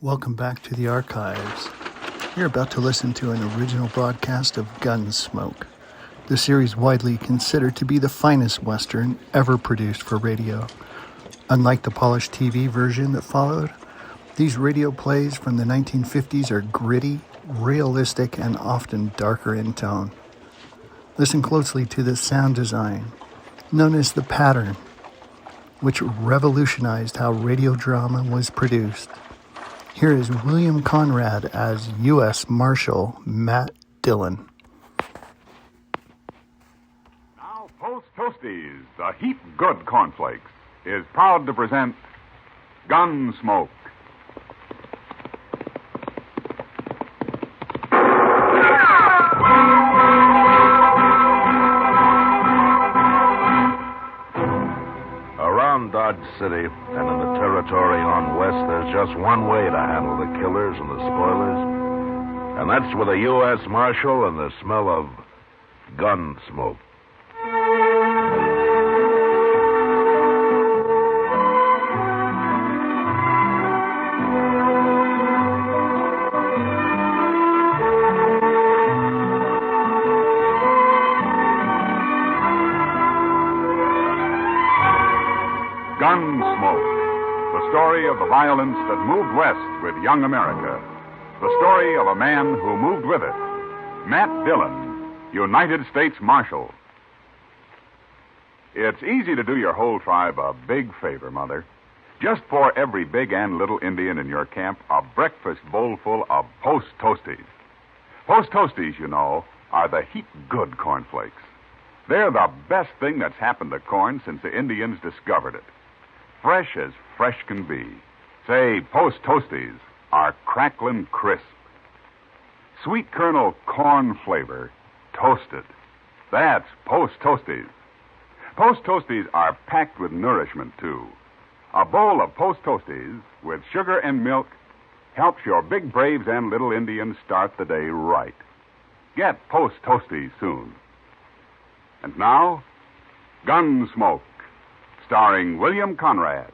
Welcome back to the archives. You're about to listen to an original broadcast of Gunsmoke, the series widely considered to be the finest Western ever produced for radio. Unlike the polished TV version that followed, these radio plays from the 1950s are gritty, realistic, and often darker in tone. Listen closely to the sound design, known as the pattern, which revolutionized how radio drama was produced. Here is William Conrad as U.S. Marshal Matt Dillon. Now, Post Toasties, the heap good cornflakes, is proud to present Gunsmoke. Around Dodge City and in the territory on west, there's just one way to handle the killers and the spoilers, and that's with a U.S. Marshal and the smell of gun smoke. Gunsmoke, the story of the violence that moved west with young America. The story of a man who moved with it. Matt Dillon, United States Marshal. It's easy to do your whole tribe a big favor, Mother. Just pour every big and little Indian in your camp a breakfast bowl full of Post Toasties. Post Toasties, you know, are the heap good cornflakes. They're the best thing that's happened to corn since the Indians discovered it. Fresh as fresh can be. Say, Post Toasties are crackling crisp. Sweet kernel corn flavor, toasted. That's Post Toasties. Post Toasties are packed with nourishment, too. A bowl of Post Toasties with sugar and milk helps your big braves and little Indians start the day right. Get Post Toasties soon. And now, Gunsmoke, starring William Conrad.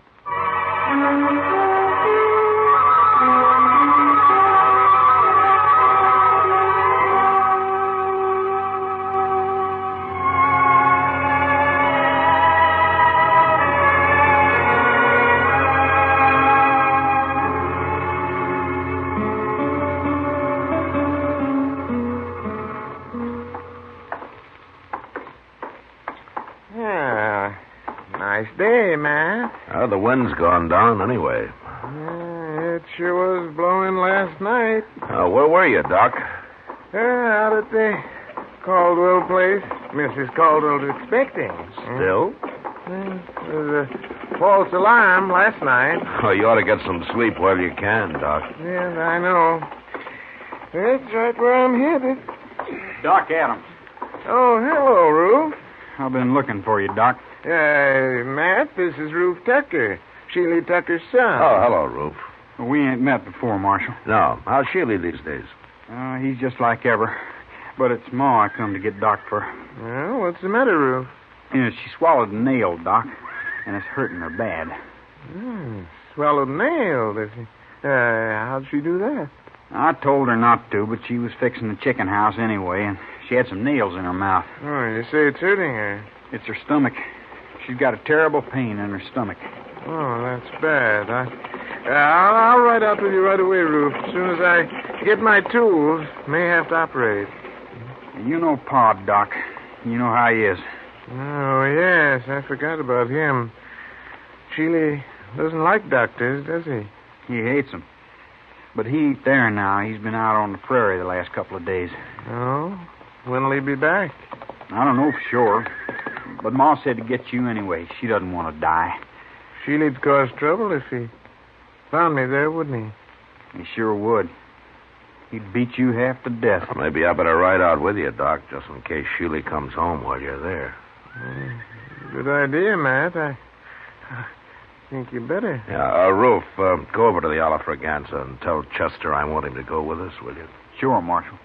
Nice day, Matt. The wind's gone down anyway. It sure was blowing last night. Where were you, Doc? Out at the Caldwell place. Mrs. Caldwell's expecting. Still? There was a false alarm last night. Oh, you ought to get some sleep while you can, Doc. Yes, I know. That's right where I'm headed. Doc Adams. Oh, hello, Ruth. I've been looking for you, Doc. Matt, this is Ruth Tucker, Sheiley Tucker's son. Oh, hello, Roof. We ain't met before, Marshal. No. How's Sheiley these days? He's just like ever. But it's Ma I come to get Doc for. Well, what's the matter, Ruth? Yeah, she swallowed a nail, Doc, and it's hurting her bad. Swallowed nail, does she? How'd she do that? I told her not to, but she was fixing the chicken house anyway, and she had some nails in her mouth. Oh, you say it's hurting her. It's her stomach. She's got a terrible pain in her stomach. Oh, that's bad. I'll ride out with you right away, Ruth. As soon as I get my tools, may have to operate. You know Pa, Doc. You know how he is. Oh, yes, I forgot about him. Sheiley doesn't like doctors, does he? He hates them. But he ain't there now. He's been out on the prairie the last couple of days. Oh? When'll he be back? I don't know for sure. But Ma said to get you anyway. She doesn't want to die. Sheiley'd cause trouble if he found me there, wouldn't he? He sure would. He'd beat you half to death. Well, maybe I better ride out with you, Doc, just in case Sheiley comes home while you're there. Good idea, Matt. I think you better. Yeah, Roof, go over to the Alafraganza and tell Chester I want him to go with us, will you? Sure, Marshal.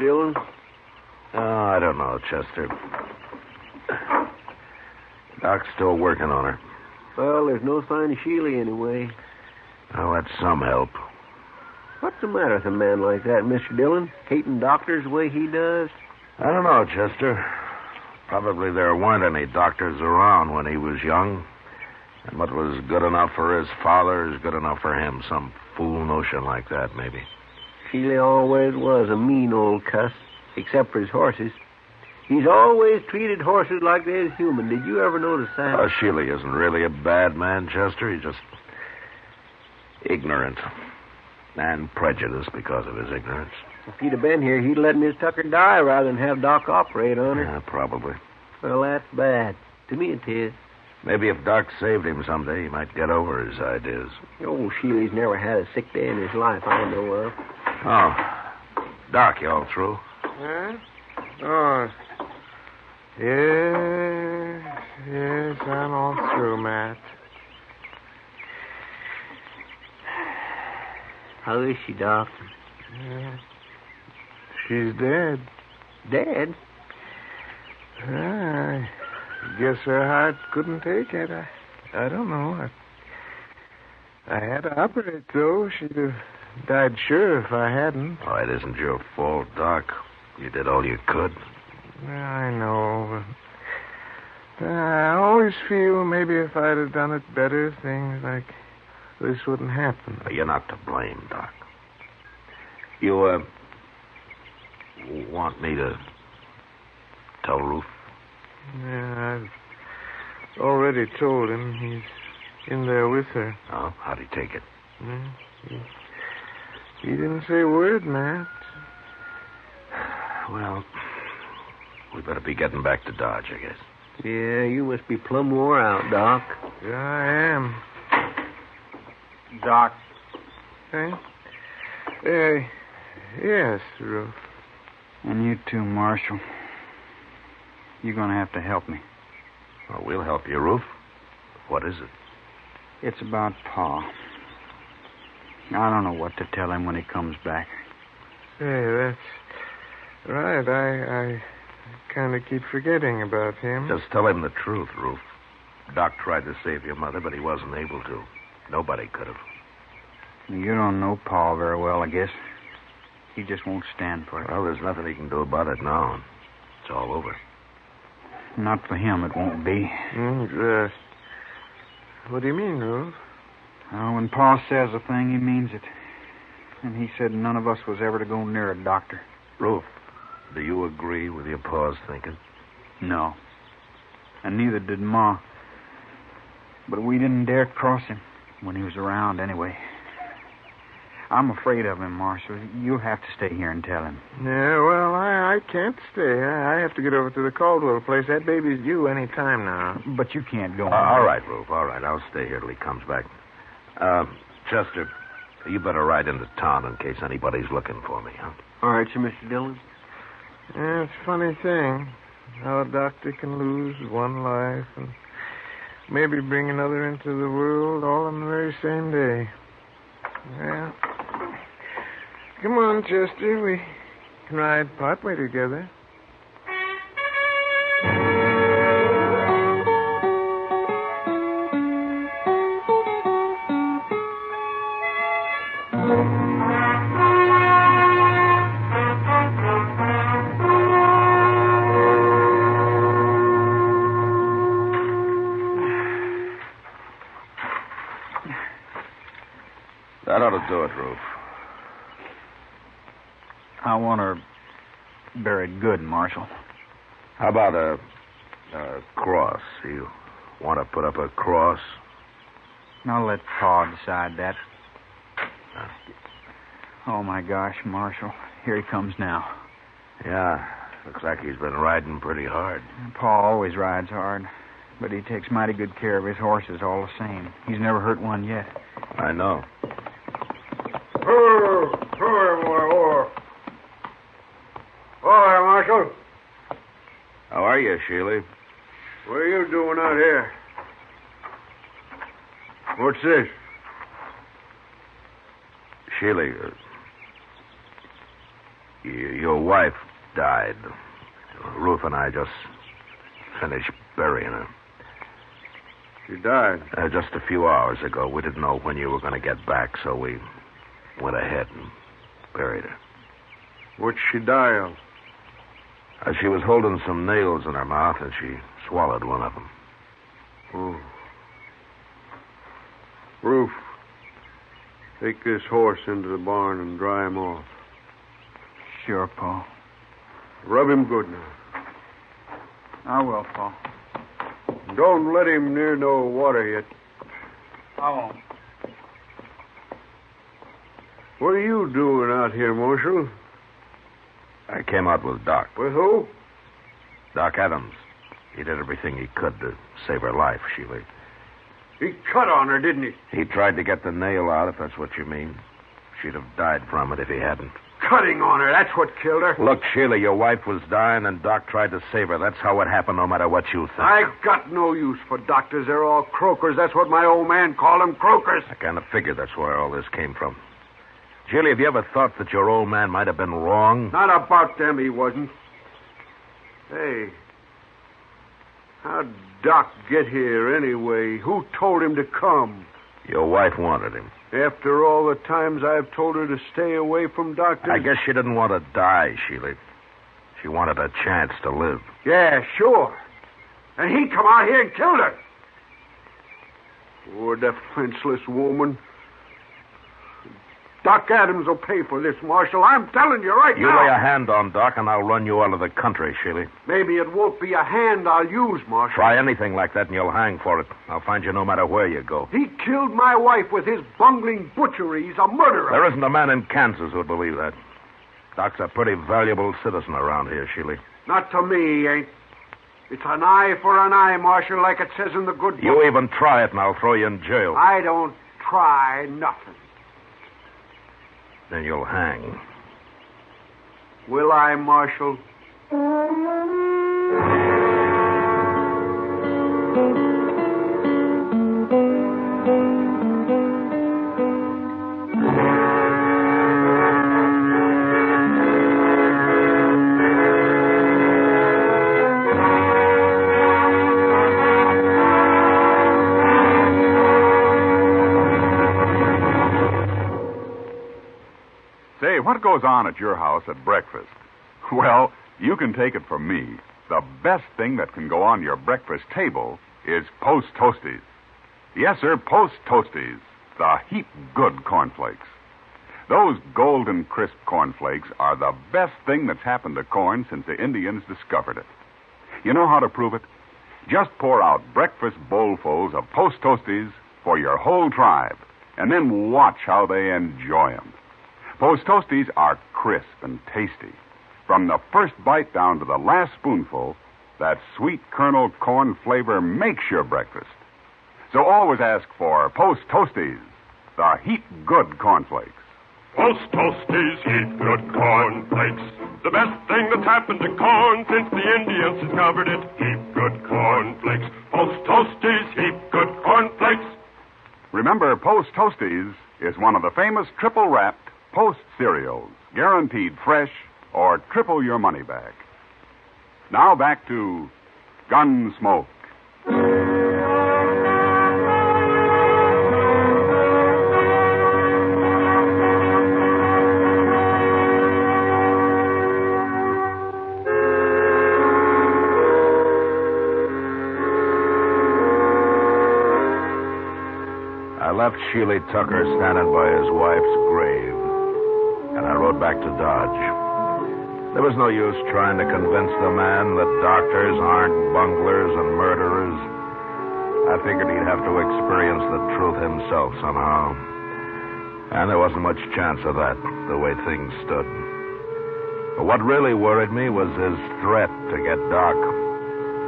Dillon? Oh, I don't know, Chester. Doc's still working on her. Well, there's no sign of Sheiley anyway. Oh, that's some help. What's the matter with a man like that, Mr. Dillon? Hating doctors the way he does? I don't know, Chester. Probably there weren't any doctors around when he was young. And what was good enough for his father is good enough for him. Some fool notion like that, maybe. Sheiley always was a mean old cuss, except for his horses. He's always treated horses like they're human. Did you ever notice that? Sheiley isn't really a bad man, Chester. He's just ignorant. And prejudiced because of his ignorance. If he'd have been here, he'd let Miss Tucker die rather than have Doc operate on her. Yeah, probably. Well, that's bad. To me, it is. Maybe if Doc saved him someday, he might get over his ideas. Oh, Sheiley's never had a sick day in his life I know of. Oh. Doc, you all through? Huh? Oh. Yes, I'm all through, Matt. How is she, Doc? Yeah. She's dead. Dead? I guess her heart couldn't take it. I don't know. I had to operate, though. She'd have died sure if I hadn't. Oh, it isn't your fault, Doc. You did all you could. I know, but I always feel maybe if I'd have done it better, things like this wouldn't happen. You're not to blame, Doc. You, want me to tell Ruth? Yeah, I've already told him. He's in there with her. Oh, how'd he take it? Yeah, he didn't say a word, Matt. Well, we better be getting back to Dodge, I guess. Yeah, you must be plumb wore out, Doc. Yeah, I am. Doc. Hey? Yes, Ruth. And you too, Marshal. You're going to have to help me. Well, we'll help you, Ruth. What is it? It's about Pa. I don't know what to tell him when he comes back. Hey, that's right. I kind of keep forgetting about him. Just tell him the truth, Ruth. Doc tried to save your mother, but he wasn't able to. Nobody could have. You don't know Pa very well, I guess. He just won't stand for it. Well, there's nothing he can do about it now. It's all over. Not for him, it won't be. What do you mean, Ruth? Oh, when Pa says a thing, he means it. And he said none of us was ever to go near a doctor. Ruth, do you agree with your Pa's thinking? No. And neither did Ma. But we didn't dare cross him when he was around anyway. I'm afraid of him, Marshal. You'll have to stay here and tell him. Yeah, well, I can't stay. I have to get over to the Caldwell place. That baby's due any time now. But you can't go on. All right, Ruth, all right. I'll stay here till he comes back. Chester, you better ride into town in case anybody's looking for me, huh? All right, sir, Mr. Dillon. Yeah, it's a funny thing how a doctor can lose one life and maybe bring another into the world all on the very same day. Well, come on, Chester. We can ride partway together. That ought to do it, Ruth. I want her buried good, Marshal. How about a cross? You want to put up a cross? I'll let Pa decide that. Oh, my gosh, Marshal. Here he comes now. Yeah, looks like he's been riding pretty hard. Pa always rides hard, but he takes mighty good care of his horses all the same. He's never hurt one yet. I know. Oh, Marshal. How are you, Sheiley? What are you doing out here? What's this? Sheiley, Your wife died. Ruth and I just finished burying her. She died? Just a few hours ago. We didn't know when you were going to get back, so we went ahead and buried her. What'd she die of? She was holding some nails in her mouth, and she swallowed one of them. Oh. Ruth, take this horse into the barn and dry him off. Sure, Pa. Rub him good now. I will, Pa. Don't let him near no water yet. I won't. What are you doing out here, Marshal? I came out with Doc. With who? Doc Adams. He did everything he could to save her life, Sheiley. He cut on her, didn't he? He tried to get the nail out, if that's what you mean. She'd have died from it if he hadn't. Cutting on her, that's what killed her. Look, Sheila, your wife was dying, and Doc tried to save her. That's how it happened, no matter what you think. I got no use for doctors. They're all croakers. That's what my old man called them, croakers. I kind of figured that's where all this came from. Sheila, have you ever thought that your old man might have been wrong? Not about them, he wasn't. Hey, how'd Doc get here anyway? Who told him to come? Your wife wanted him. After all the times I've told her to stay away from doctors? I guess she didn't want to die, Sheila. She wanted a chance to live. Yeah, sure. And he come out here and killed her. Poor defenseless woman. Doc Adams will pay for this, Marshal. I'm telling you right You now. lay a hand on Doc, and I'll run you out of the country, Sheila. Maybe it won't be a hand I'll use, Marshal. Try anything like that, and you'll hang for it. I'll find you no matter where you go. He killed my wife with his bungling butchery. He's a murderer. There isn't a man in Kansas who'd believe that. Doc's a pretty valuable citizen around here, Sheila. Not to me, he ain't. It's an eye for an eye, Marshal, like it says in the good book. You even try it, and I'll throw you in jail. I don't try nothing. Then you'll hang. Will I, Marshal? Say, what goes on at your house at breakfast? Well, you can take it from me. The best thing that can go on your breakfast table is Post Toasties. Yes, sir, Post Toasties, the heap good cornflakes. Those golden crisp cornflakes are the best thing that's happened to corn since the Indians discovered it. You know how to prove it? Just pour out breakfast bowlfuls of Post Toasties for your whole tribe, and then watch how they enjoy 'em. Post Toasties are crisp and tasty. From the first bite down to the last spoonful, that sweet kernel corn flavor makes your breakfast. So always ask for Post Toasties, the heap good cornflakes. Post Toasties, heap good cornflakes. The best thing that's happened to corn since the Indians discovered it. Heap good cornflakes. Post Toasties, heap good cornflakes. Remember, Post Toasties is one of the famous triple-wrapped Post cereals, guaranteed fresh or triple your money back. Now back to Gunsmoke. I left Sheiley Tucker standing by his wife's grave, and I rode back to Dodge. There was no use trying to convince the man that doctors aren't bunglers and murderers. I figured he'd have to experience the truth himself somehow. And there wasn't much chance of that, the way things stood. But what really worried me was his threat to get Doc.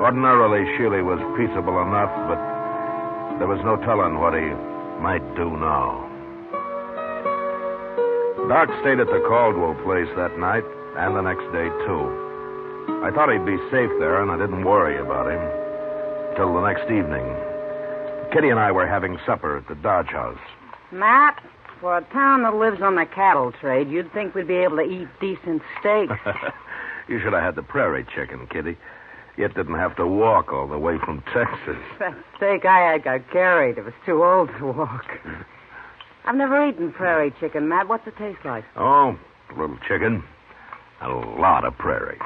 Ordinarily, Sheiley was peaceable enough, but there was no telling what he might do now. Doc stayed at the Caldwell place that night, and the next day, too. I thought he'd be safe there, and I didn't worry about him. Till the next evening. Kitty and I were having supper at the Dodge house. Matt, For a town that lives on the cattle trade, you'd think we'd be able to eat decent steak. You should have had the prairie chicken, Kitty. Yet didn't have to walk all the way from Texas. That steak I had got carried. It was too old to walk. I've never eaten prairie chicken, Matt. What's it taste like? Oh, a little chicken. A lot of prairie.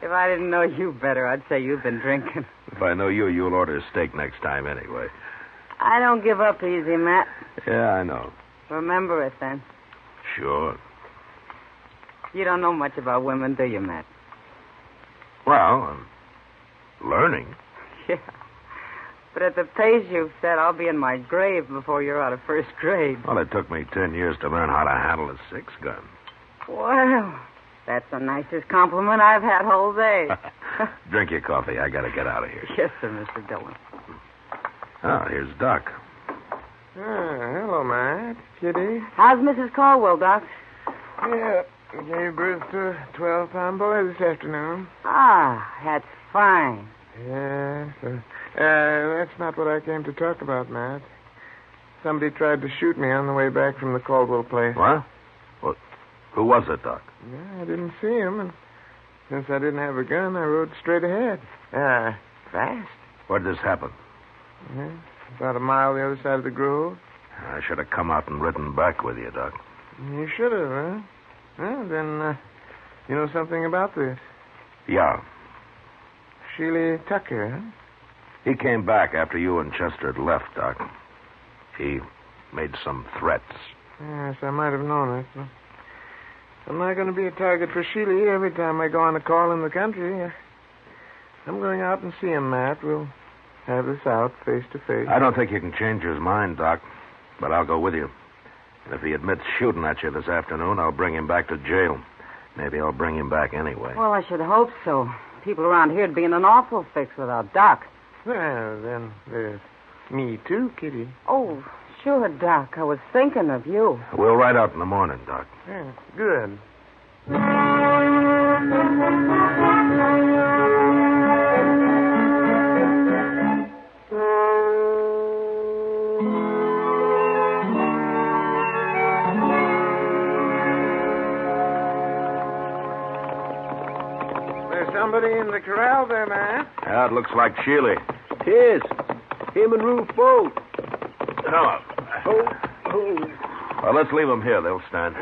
If I didn't know you better, I'd say you've been drinking. If I know you, you'll order steak next time anyway. I don't give up easy, Matt. Yeah, I know. Remember it, then. Sure. You don't know much about women, do you, Matt? Well, I'm learning. Yeah. But at the pace you've set, I'll be in my grave before you're out of first grade. Well, it took me 10 years to learn how to handle a 6-gun. Well, that's the nicest compliment I've had all day. Drink your coffee. I got to get out of here. Yes, sir, Mr. Dillon. Oh, here's Doc. Hello, Matt. Kitty. How's Mrs. Caldwell, Doc? Yeah, gave birth to a 12-pound boy this afternoon. Ah, that's fine. Yes, that's not what I came to talk about, Matt. Somebody tried to shoot me on the way back from the Caldwell place. What? Who was it, Doc? Yeah, I didn't see him, and since I didn't have a gun, I rode straight ahead. Fast. Where did this happen? Yeah, about a mile the other side of the grove. I should have come out and ridden back with you, Doc. You should have, huh? Well, then, you know something about this. Yeah. Sheiley Tucker, huh? He came back after you and Chester had left, Doc. He made some threats. Yes, I might have known it. But I'm not going to be a target for Sheiley every time I go on a call in the country. I'm going out and see him, Matt. We'll have this out face to face. I don't think you can change his mind, Doc, but I'll go with you. And if he admits shooting at you this afternoon, I'll bring him back to jail. Maybe I'll bring him back anyway. Well, I should hope so. People around here'd be in an awful fix without Doc. Well, then there's me too, Kitty. Oh, sure, Doc. I was thinking of you. We'll ride out in the morning, Doc. Yeah, good. Somebody in the corral there, man. Yeah, it looks like Sheiley. Yes. Him and Ruth both. No. Oh. Well, let's leave them here. They'll stand.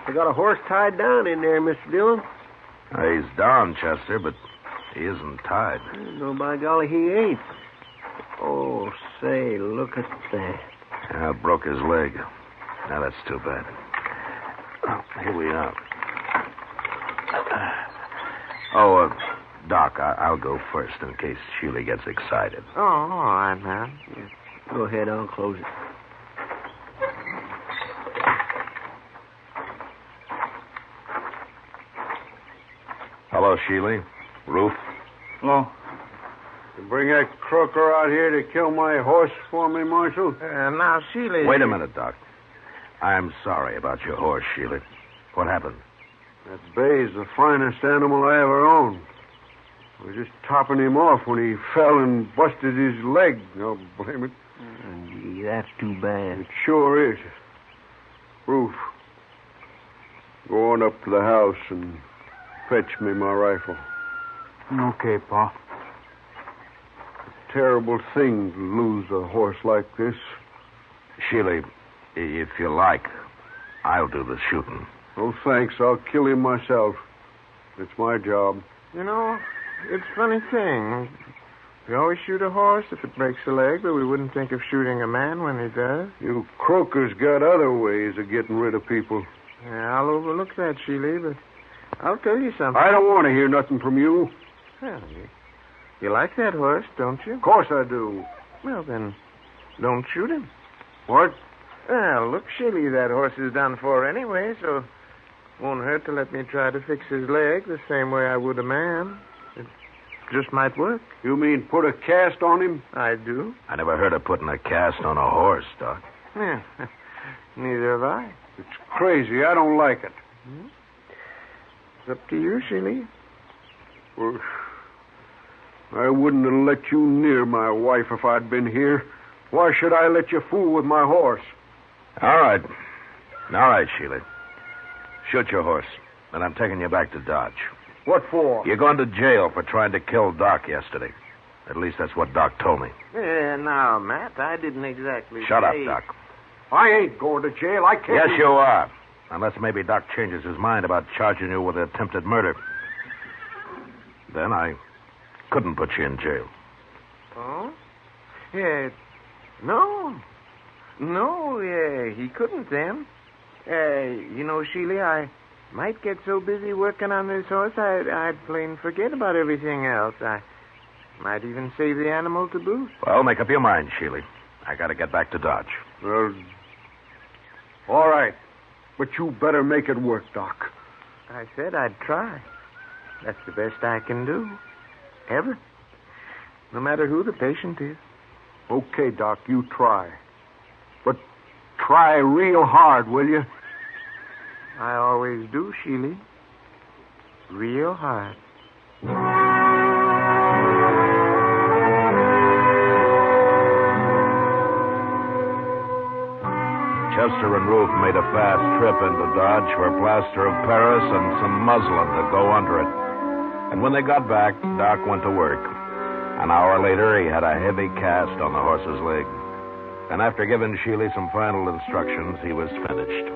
They got a horse tied down in there, Mr. Dillon. He's down, Chester, but he isn't tied. No, by golly, he ain't. Oh, say, look at that. Yeah, broke his leg. Now, that's too bad. Here we are. Doc, I'll go first in case Sheiley gets excited. Oh, all right, man. Yeah. Go ahead, I'll close it. Hello, Sheiley. Ruth. Hello. You bring that croaker out here to kill my horse for me, Marshal? Now, Sheiley... Wait a minute, Doc. I'm sorry about your horse, Sheiley. What happened? That bay's the finest animal I ever owned. I was just topping him off when he fell and busted his leg. No, blame it. Gee, that's too bad. It sure is. Ruth, go on up to the house and fetch me my rifle. Okay, Pa. Terrible thing to lose a horse like this. Sheiley, if you like, I'll do the shooting. Oh, thanks. I'll kill him myself. It's my job. You know, it's a funny thing. We always shoot a horse if it breaks a leg, but we wouldn't think of shooting a man when he does. You croakers got other ways of getting rid of people. Yeah, I'll overlook that, Sheiley, but I'll tell you something. I don't want to hear nothing from you. Well, you like that horse, don't you? Of course I do. Well, then, don't shoot him. What? Well, look, Sheiley, that horse is done for anyway, so it won't hurt to let me try to fix his leg the same way I would a man. It just might work. You mean put a cast on him? I do. I never heard of putting a cast on a horse, Doc. Yeah, neither have I. It's crazy. I don't like it. It's up to you, Sheiley. Well, I wouldn't have let you near my wife if I'd been here. Why should I let you fool with my horse? All right. All right, Sheila. Shoot your horse, and I'm taking you back to Dodge. What for? You're going to jail for trying to kill Doc yesterday. At least that's what Doc told me. Now, Matt, I didn't exactly Shut up, say... Doc. I ain't going to jail. I can't... Yes, you are. Unless maybe Doc changes his mind about charging you with attempted murder. Then I couldn't put you in jail. Oh? Yeah. No. No, he couldn't then. Sheila, I might get so busy working on this horse, I'd plain forget about everything else. I might even save the animal to boot. Well, make up your mind, Sheila. I got to get back to Dodge. Well, all right. But you better make it work, Doc. I said I'd try. That's the best I can do. Ever. No matter who the patient is. Okay, Doc, you try. But try real hard, will you? I always do, Sheila. Real hard. Chester and Ruth made a fast trip into Dodge for plaster of Paris and some muslin to go under it. And when they got back, Doc went to work. An hour later, he had a heavy cast on the horse's leg. And after giving Sheila some final instructions, he was finished.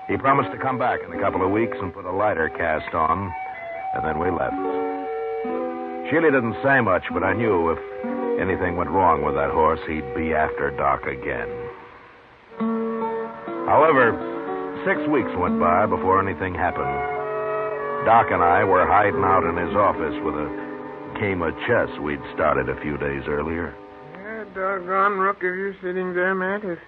He promised to come back in a couple of weeks and put a lighter cast on, and then we left. Sheila didn't say much, but I knew if anything went wrong with that horse, he'd be after Doc again. However, 6 weeks went by before anything happened. Doc and I were hiding out in his office with a game of chess we'd started a few days earlier. Yeah, doggone rook, if you're sitting there, Matt. If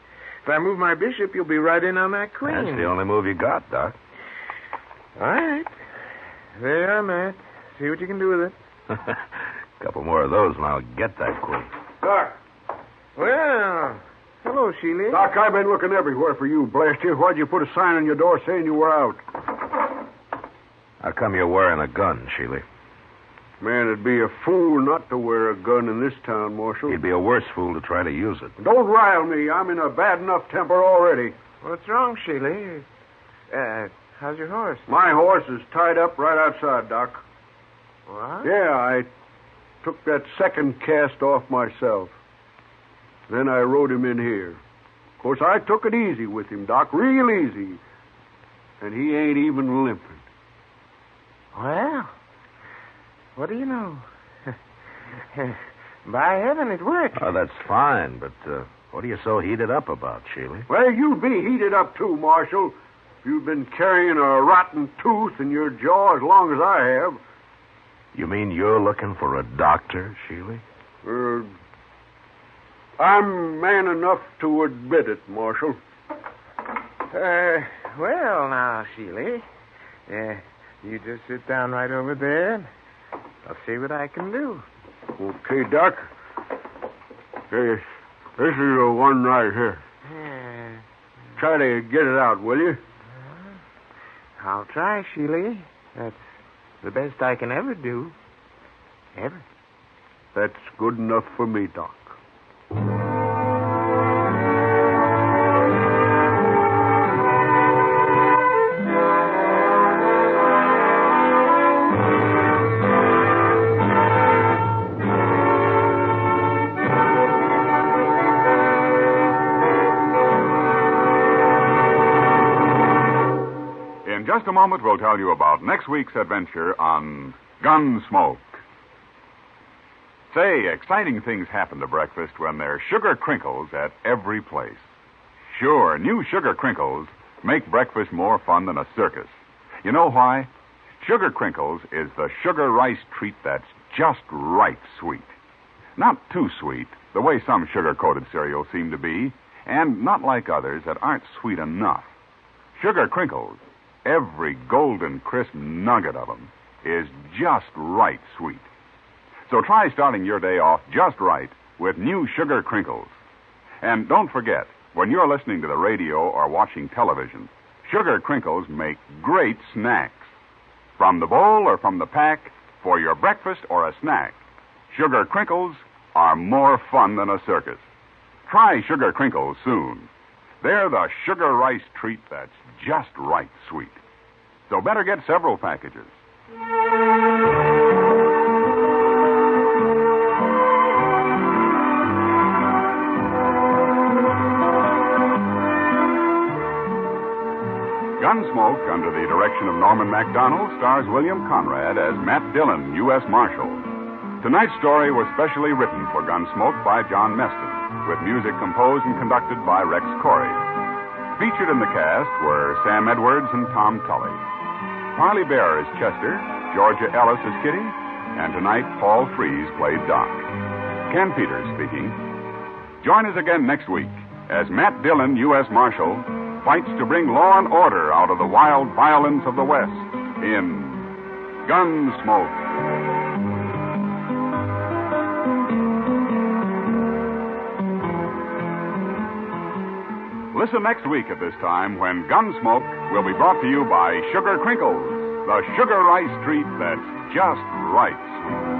I move my bishop, you'll be right in on that queen. That's the only move you got, Doc. All right. There you are, Matt. See what you can do with it. A couple more of those and I'll get that queen. Doc. Well, hello, Sheila. Doc, I've been looking everywhere for you, blast you. Why'd you put a sign on your door saying you were out? How come you're wearing a gun, Sheila? Man, it'd be a fool not to wear a gun in this town, Marshal. He'd be a worse fool to try to use it. Don't rile me. I'm in a bad enough temper already. What's wrong, Sheila? How's your horse? My horse is tied up right outside, Doc. What? Yeah, I took that second cast off myself. Then I rode him in here. Of course, I took it easy with him, Doc, real easy. And he ain't even limping. Well, what do you know? By heaven, it worked. Oh, that's fine, but what are you so heated up about, Sheila? Well, you'd be heated up too, Marshal. If you've been carrying a rotten tooth in your jaw as long as I have. You mean you're looking for a doctor, Sheila? I'm man enough to admit it, Marshal. Well, now, Sheila. You just sit down right over there, and I'll see what I can do. Okay, Doc. This is the one right here. Try to get it out, will you? I'll try, Sheila. That's the best I can ever do. Ever. That's good enough for me, Doc. In just a moment, we'll tell you about next week's adventure on Gunsmoke. Say, exciting things happen to breakfast when there's sugar crinkles at every place. Sure, new sugar crinkles make breakfast more fun than a circus. You know why? Sugar crinkles is the sugar rice treat that's just right sweet. Not too sweet, the way some sugar-coated cereals seem to be, and not like others that aren't sweet enough. Sugar crinkles, every golden crisp nugget of them, is just right sweet. So try starting your day off just right with new sugar crinkles. And don't forget, when you're listening to the radio or watching television, sugar crinkles make great snacks. From the bowl or from the pack, for your breakfast or a snack, Sugar crinkles are more fun than a circus. Try sugar crinkles soon. They're the sugar rice treat that's just right sweet. So better get several packages. Gunsmoke, under the direction of Norman MacDonald, stars William Conrad as Matt Dillon, U.S. Marshal. Tonight's story was specially written for Gunsmoke by John Meston, with music composed and conducted by Rex Corey. Featured in the cast were Sam Edwards and Tom Tully. Parley Bear is Chester, Georgia Ellis is Kitty, and tonight Paul Frees played Doc. Ken Peters speaking. Join us again next week as Matt Dillon, U.S. Marshal, fights to bring law and order out of the wild violence of the West in Gunsmoke. Listen next week at this time when Gunsmoke will be brought to you by Sugar Crinkles, the sugar rice treat that's just right sweet.